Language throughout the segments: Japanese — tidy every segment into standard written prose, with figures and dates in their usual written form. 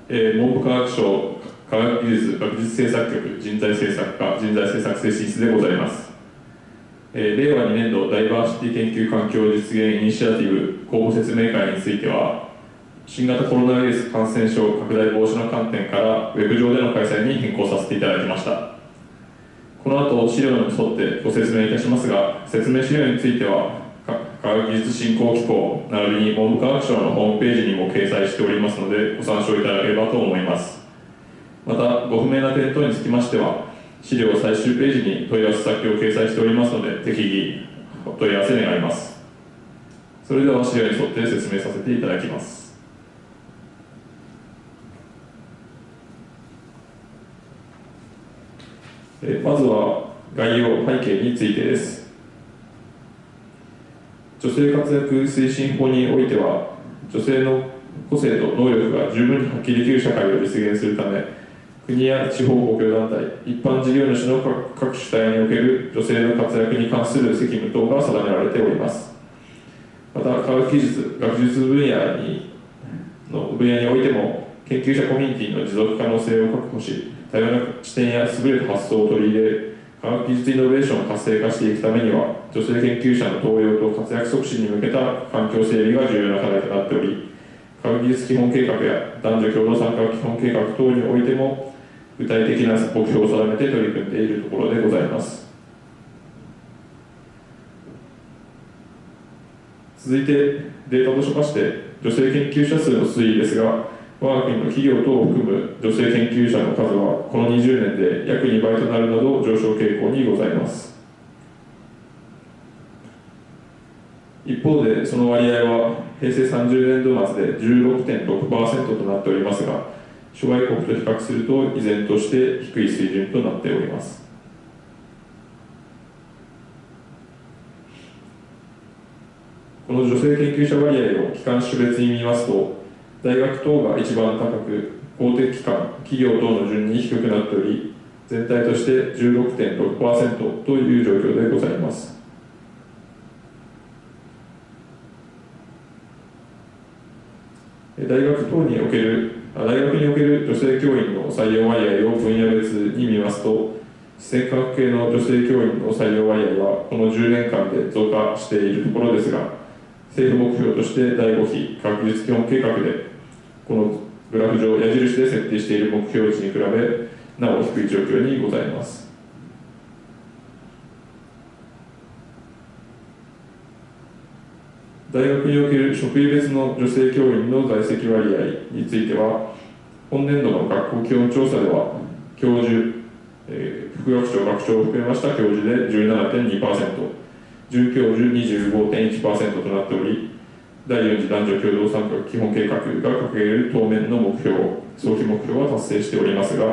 文部科学省科学技術学術政策局人材政策課人材政策推進室でございます。令和2年度ダイバーシティ研究環境実現イニシアティブ公募説明会については、新型コロナウイルス感染症拡大防止の観点からウェブ上での開催に変更させていただきました。この後資料に沿ってご説明いたしますが、説明資料については科学技術振興機構並びに文部科学省のホームページにも掲載しておりますので、ご参照いただければと思います。またご不明な点等につきましては、資料最終ページに問い合わせ先を掲載しておりますので、適宜お問い合わせ願います。それでは資料に沿って説明させていただきます。まずは概要背景についてです。女性活躍推進法においては、女性の個性と能力が十分に発揮できる社会を実現するため、国や地方公共団体、一般事業主の各主体における女性の活躍に関する責務等が定められております。また、科学技術、学術分野においても、研究者コミュニティの持続可能性を確保し、多様な視点や優れた発想を取り入れ、科学技術イノベーションを活性化していくためには、女性研究者の登用と活躍促進に向けた環境整備が重要な課題となっており、科学技術基本計画や男女共同参画基本計画等においても、具体的な目標を定めて取り組んでいるところでございます。続いて、データとしまして、女性研究者数の推移ですが、我が国の企業等を含む女性研究者の数は、この20年で約2倍となるなど上昇傾向にございます。一方で、その割合は平成30年度末で 16.6% となっておりますが、諸外国と比較すると依然として低い水準となっております。この女性研究者割合を機関種別に見ますと、大学等が一番高く、公的機関、企業等の順に低くなっており、全体として 16.6% という状況でございます。大学における女性教員の採用割合を分野別に見ますと、自然科学系の女性教員の採用割合はこの10年間で増加しているところですが、政府目標として第5期科学技術基本計画でこのグラフ上矢印で設定している目標値に比べなお低い状況にございます。大学における職位別の女性教員の在籍割合については、本年度の学校基本調査では教授、副学長、学長を含めました教授で 17.2%、准教授 25.1% となっており、第4次男女共同参画基本計画が掲げる当面の目標、早期目標は達成しておりますが、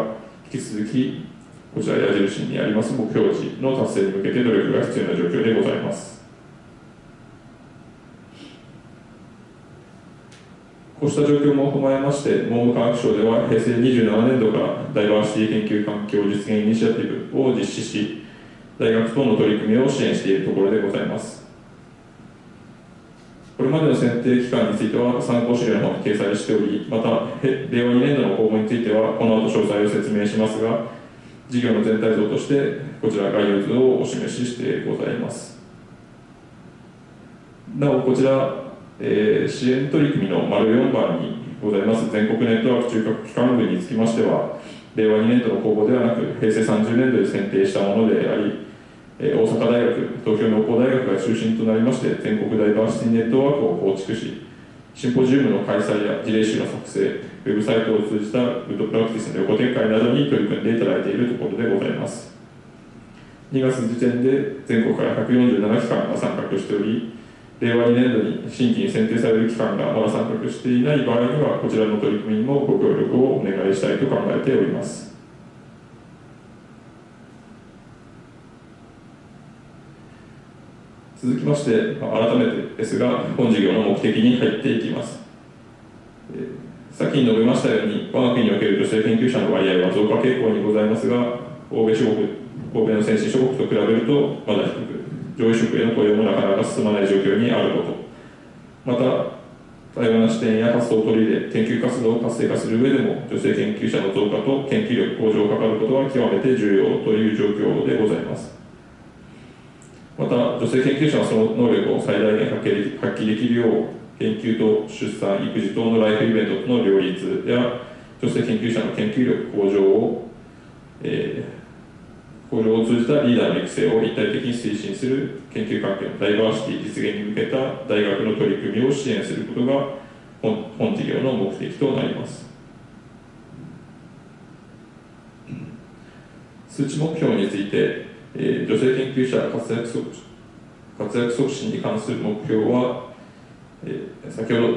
引き続きこちら矢印にあります目標値の達成に向けて努力が必要な状況でございます。こうした状況も踏まえまして、文部科学省では平成27年度からダイバーシティ研究環境実現イニシアティブを実施し、大学等の取り組みを支援しているところでございます。これまでの選定期間については参考資料の方に掲載しており、また令和2年度の公募についてはこの後詳細を説明しますが、事業の全体像としてこちら概要図をお示ししてございます。なおこちら、支援取り組みの丸4番にございます全国ネットワーク中核機関群につきましては、令和2年度の公募ではなく平成30年度で選定したものであり、大阪大学、東京農工大学が中心となりまして、全国ダイバーシティネットワークを構築し、シンポジウムの開催や事例集の作成、ウェブサイトを通じたグッドプラクティスの横展開などに取り組んでいただいているところでございます。2月時点で全国から147機関が参画しており、令和2年度に新規に選定される機関がまだ参画していない場合には、こちらの取り組みにもご協力をお願いしたいと考えております。続きまして、改めてですが、本事業の目的に入っていきます。先に述べましたように、我が国における女性研究者の割合は増加傾向にございますが、欧米の先進諸国と比べるとまだ低く、上位職への雇用もなかなか進まない状況にあること、また、多様な視点や発想を取り入れ、研究活動を活性化する上でも、女性研究者の増加と研究力向上を図ることは極めて重要という状況でございます。また、女性研究者はその能力を最大限発揮できるよう、研究と出産、育児等のライフイベントとの両立や、女性研究者の研究力向上を通じたリーダーの育成を一体的に推進する研究環境のダイバーシティ実現に向けた大学の取り組みを支援することが本事業の目的となります。数値目標について、女性研究者活躍促進に関する目標は、先ほど、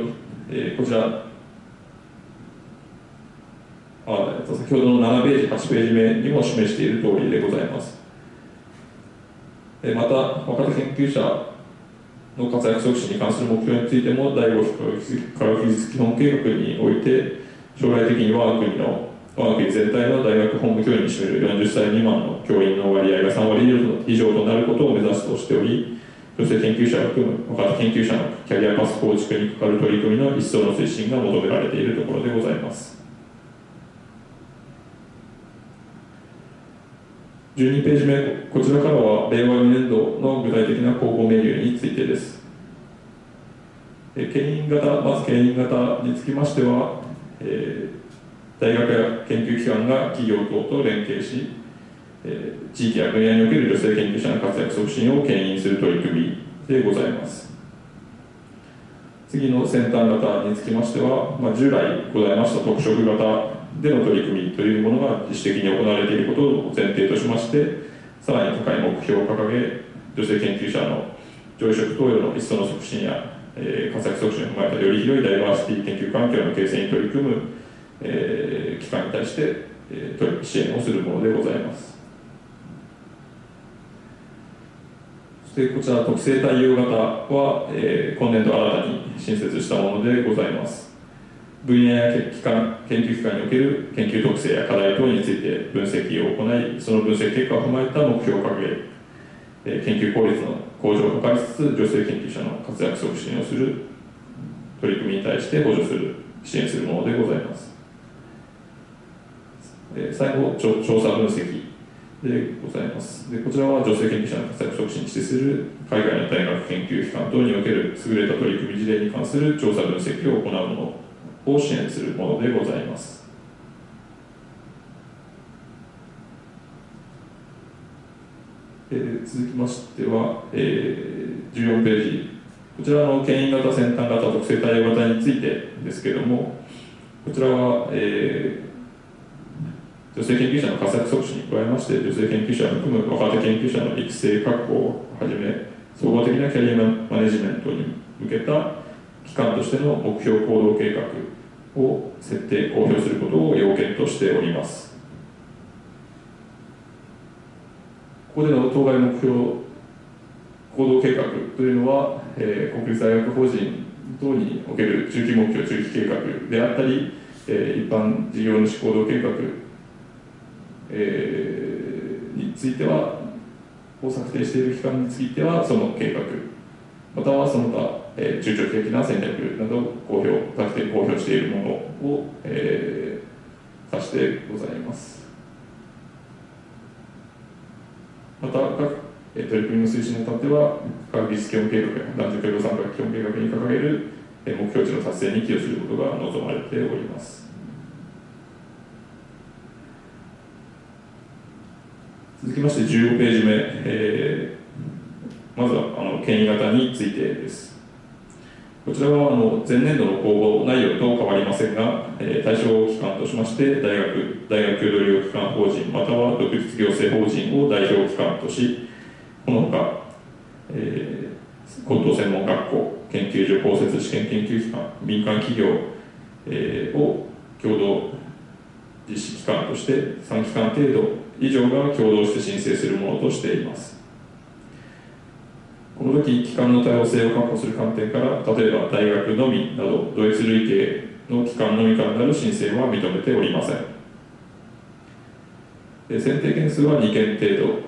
こちら先ほどの7ページ、8ページ目にも示している通りでございます。また、若手研究者の活躍促進に関する目標についても、第5科学技術基本計画において、将来的に我が国全体の大学本部教員に占める40歳未満の教員の割合が3割以上となることを目指すとしており、女性研究者を含む若手研究者のキャリアパス構築にかかる取り組みの一層の推進が求められているところでございます。12ページ目、こちらからは令和2年度の具体的な広報メニューについてです。まず牽引型につきましては、大学や研究機関が企業等と連携し、地域や分野における女性研究者の活躍促進を牽引する取り組みでございます。次の先端型につきましては、従来ございました特色型での取り組みというものが自主的に行われていることを前提としまして、さらに高い目標を掲げ、女性研究者の上職等への一層の促進や、活躍促進を踏まえたより広いダイバーシティ研究環境の形成に取り組む、機関に対して、支援をするものでございます。そしてこちら特性対応型は、今年度新たに新設したものでございます。分野や研究機関における研究特性や課題等について分析を行い、その分析結果を踏まえた目標を掲げ、研究効率の向上を図りつつ、女性研究者の活躍促進をする取り組みに対して補助する、支援するものでございます。最後、調査分析でございます。こちらは女性研究者の活躍促進に資する海外の大学研究機関等における優れた取り組み事例に関する調査分析を行うものを支援するものでございます。続きましては、14ページ、こちらの牽引型、先端型、特性対応型についてですけれども、こちらは、女性研究者の活躍促進に加えまして、女性研究者を含む若手研究者の育成確保をはじめ、総合的なキャリアマネジメントに向けた機関としての目標行動計画を設定、公表することを要件としております。ここでの当該目標行動計画というのは、国立大学法人等における中期目標、中期計画であったり、一般事業主行動計画、については、を策定している機関については、その計画、またはその他、中長期的な戦略など公表しているものを、指してございます。また、各取り組みの推進にあたっては、科学技術基本計画や男女共同参画基本計画に掲げる目標値の達成に寄与することが望まれております。続きまして15ページ目、まずは牽引型についてです。こちらは前年度の公募内容と変わりませんが、対象機関としまして大学共同利用機関法人または独立行政法人を代表機関とし、このほか、高等専門学校、研究所公設試験研究機関、民間企業、を共同実施機関として3機関程度以上が共同して申請するものとしています。この時、機関の多様性を確保する観点から、例えば大学のみなど、同一類型の機関のみからなる申請は認めておりません。選定件数は2件程度、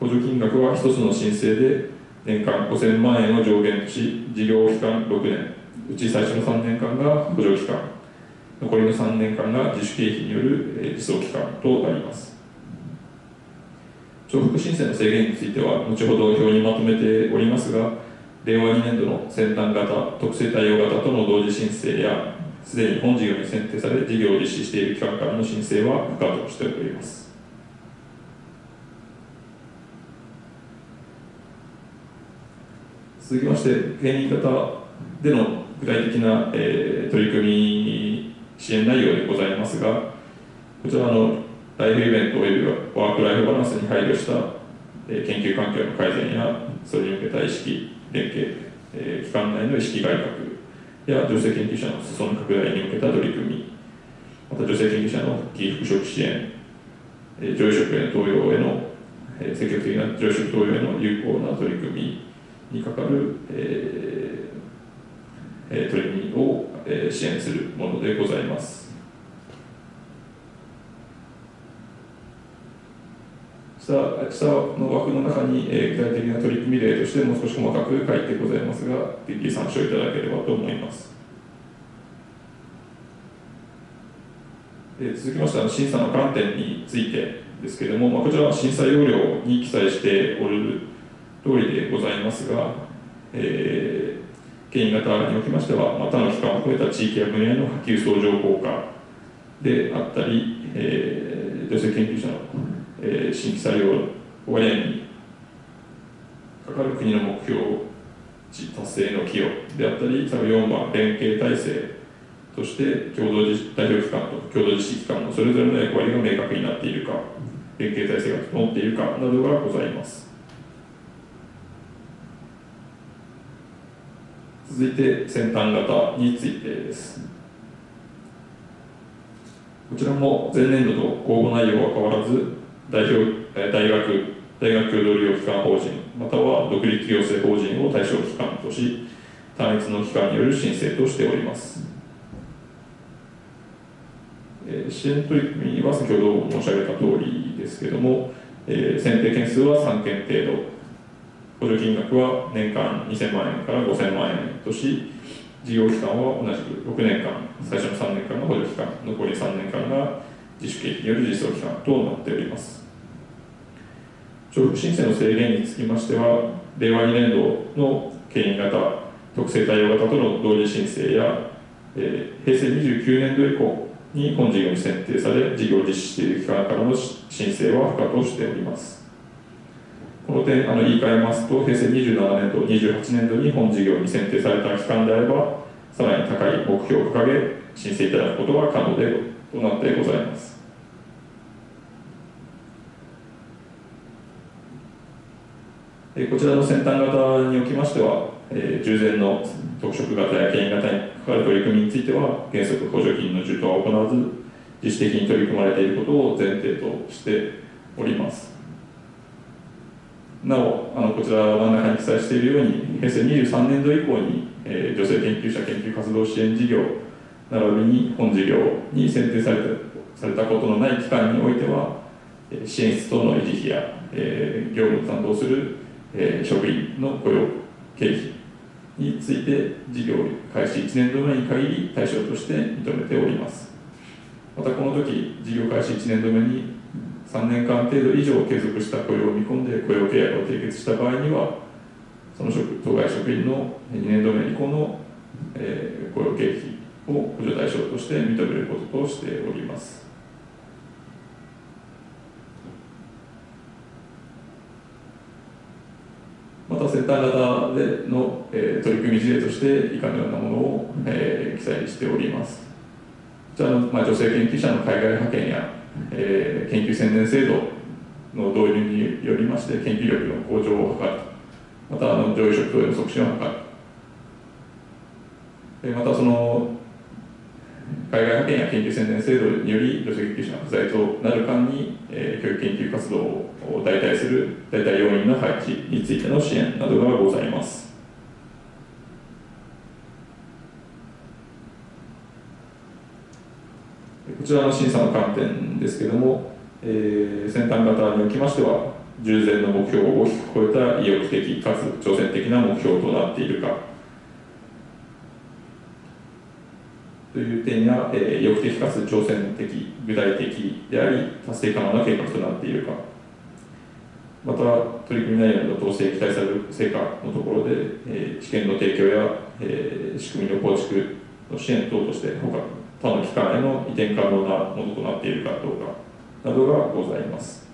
補助金額は1つの申請で年間5000万円を上限とし、事業期間6年、うち最初の3年間が補助期間、残りの3年間が自主経費による自走期間となります。重複申請の制限については、後ほど表にまとめておりますが、令和2年度の先端型、特性対応型との同時申請や、すでに本事業に選定され、事業を実施している機関からの申請は不可としております。続きまして、牽引型での具体的な、取り組み支援内容でございますが、こちらライフイベントおよびワークライフバランスに配慮した、研究環境の改善や、それに向けた意識連携、機関内の意識改革や女性研究者の裾野拡大に向けた取り組み、また女性研究者の復帰・復職支援、女医職への登用への、積極的な女医職登用への有効な取り組みにかかる、取り組みを、支援するものでございます。下の枠の中に、具体的な取り組み例としてもう少し細かく書いてございますが、ぜひ参照いただければと思います。続きまして審査の観点についてですけれども、こちらは審査要領に記載しておる通りでございますが、牽引型におきましては、他の機関を含めた地域や分野の波及相乗効果であったり、女性研究者の新規採用割合にかかる国の目標値達成の寄与であったり、4番、連携体制として共同代表機関と共同実施機関のそれぞれの役割が明確になっているか、連携体制が整っているかなどがございます。続いて先端型についてです。こちらも前年度と公募内容は変わらず、大学共同利用機関法人または独立行政法人を対象機関とし、単一の機関による申請としております。支援取り組みは先ほど申し上げた通りですけれども、選定件数は3件程度、補助金額は年間2000万円から5000万円とし、事業期間は同じく6年間、最初の3年間が補助期間、残り3年間が自主経費による実装期間となっております。重複申請の制限につきましては、令和2年度の牽引型、特性対応型との同時申請や、平成29年度以降に本事業に選定され、事業を実施している機関からの申請は不可としております。この点、言い換えますと、平成27年度、28年度に本事業に選定された機関であれば、さらに高い目標を掲げ、申請いただくことが可能となってございます。こちらの先端型におきましては、従前の特色型や牽引型に関わる取り組みについては、原則補助金の受投は行わず、自主的に取り組まれていることを前提としております。なお、こちら真ん中に記載しているように、平成23年度以降に、女性研究者研究活動支援事業、並びに本事業に選定されたことのない機関においては、支援室等の維持費や、業務を担当する職員の雇用経費について事業開始1年度目に限り対象として認めております。またこの時事業開始1年度目に3年間程度以上継続した雇用を見込んで雇用契約を締結した場合には、その当該職員の2年度目以降の雇用経費を補助対象として認めることとしております。また先端型での、取り組み事例として以下のようなものを、記載しております。こちらの、女性研究者の海外派遣や、研究宣伝制度の導入によりまして研究力の向上を図る、また上位職等への促進を図る、またその海外派遣や研究宣伝制度により女性研究者が不在となる間に、教育研究活動を代替する代替要員の配置についての支援などがございます。こちらの審査の観点ですけれども、先端型におきましては、従前の目標を大きく超えた意欲的かつ挑戦的な目標となっているか、という点や、意欲的かつ挑戦的、具体的であり、達成可能な計画となっているか、また、取り組み内容の通して期待される成果のところで、知見の提供や、仕組みの構築の支援等として、他の機関への移転可能なものとなっているかどうかなどがございます。